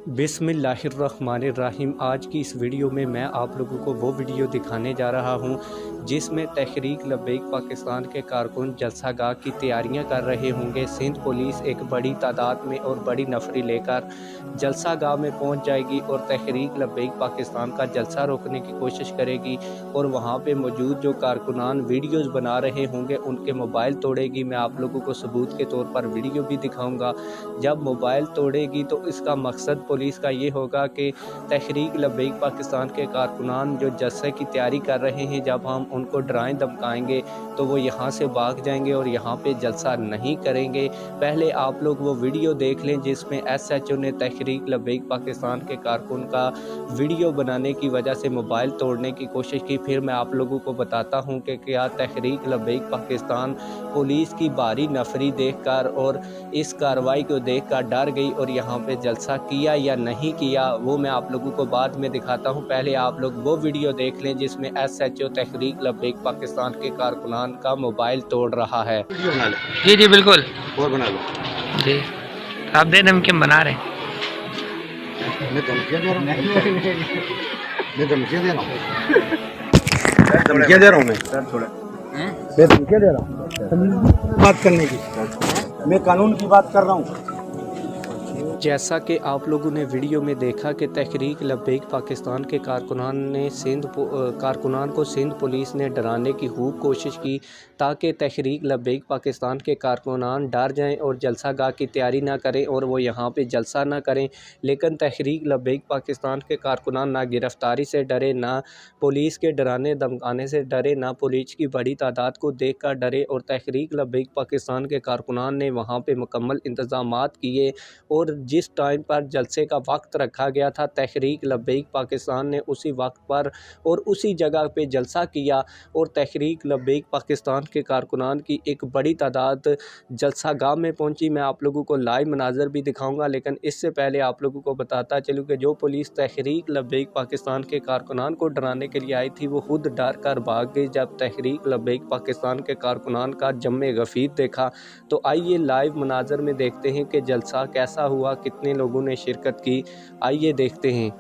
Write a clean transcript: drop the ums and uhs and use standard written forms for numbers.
बिस्मिल्लाहिर्रहमानिर्रहीम। आज की इस वीडियो में मैं आप लोगों को वो वीडियो दिखाने जा रहा हूं जिसमें तहरीक लब्बैक पाकिस्तान के कारकुन जलसा गाह की तैयारियां कर रहे होंगे। सिंध पुलिस एक बड़ी तादाद में और बड़ी नफरी लेकर जलसा गाह में पहुंच जाएगी और तहरीक लब्बैक पाकिस्तान का जलसा रोकने की कोशिश करेगी और वहां पे मौजूद जो कारकुनान वीडियोस बना रहे होंगे उनके मोबाइल तोड़ेगी। मैं आप लोगों को सबूत के तौर पर वीडियो भी दिखाऊंगा। जब मोबाइल तोड़ेगी तो इसका मकसद पुलिस का ये होगा कि तहरीक लब्बैक पाकिस्तान के कारकुनान जो जलसे की तैयारी कर रहे हैं, जब हम उनको डराएं धमकाएंगे तो वो यहाँ से भाग जाएंगे और यहाँ पे जलसा नहीं करेंगे। पहले आप लोग वो वीडियो देख लें जिसमें SHO ने तहरीक लब्बैक पाकिस्तान के कारकुन का वीडियो बनाने की वजह से मोबाइल तोड़ने की कोशिश की। फिर मैं आप लोगों को बताता हूँ कि क्या तहरीक लब्बैक पाकिस्तान पुलिस की भारी नफरी देखकर और इस कार्रवाई को देखकर डर गई और यहाँ पे जलसा किया या नहीं किया, वो मैं आप लोगों को बाद में दिखाता हूँ। पहले आप लोग वो वीडियो देख लें जिसमें SHO तहरीक लब्बैक पाकिस्तान के कारकुनान का मोबाइल तोड़ रहा है। जी जी बिल्कुल, और बना लो जी आप दे नमकीन बना रहे हैं। मैं धमकियाँ दे रहा हूँ, मैं धमकियाँ दे रहा हूँ, धमकियाँ दे रहा हूँ, मैं धमकियाँ दे रहा हूँ बात करने की, मैं कानून की बात कर रहा हूँ। जैसा कि आप लोगों ने वीडियो में देखा कि तहरीक लब्बैक पाकिस्तान के कारकुनान को सिंध पुलिस ने डराने की खूब कोशिश की ताकि तहरीक लब्बैक पाकिस्तान के कारकुनान डर जाएं और जलसा गाह की तैयारी ना करें और वो यहाँ पे जलसा ना करें। लेकिन तहरीक लब्बैक पाकिस्तान के कारकुनान ना गिरफ्तारी से डरे, ना पुलिस के डराने धमकाने से डरे, ना पुलिस की बड़ी तादाद को देख कर डरे और तहरीक लब्बैक पाकिस्तान के कारकुनान ने वहाँ पर मुकम्मल इंतज़ामात किए और जिस टाइम पर जलसे का वक्त रखा गया था तहरीक लब्बैक पाकिस्तान ने उसी वक्त पर और उसी जगह पे जलसा किया और तहरीक लब्बैक पाकिस्तान के कारकुनान की एक बड़ी तादाद जलसा गाह में पहुंची। मैं आप लोगों को लाइव मनाजर भी दिखाऊंगा, लेकिन इससे पहले आप लोगों को बताता चलूँ कि जो पुलिस तहरीक लब्बैक पाकिस्तान के कारकुनान को डराने के लिए आई थी वो खुद डर कर भाग गई जब तहरीक लब्बैक पाकिस्तान के कारकुनान का जम्मे गफीर देखा। तो आइए लाइव मनाजर में देखते हैं कि जलसा कैसा हुआ, कितने लोगों ने शिरकत की, आइए देखते हैं।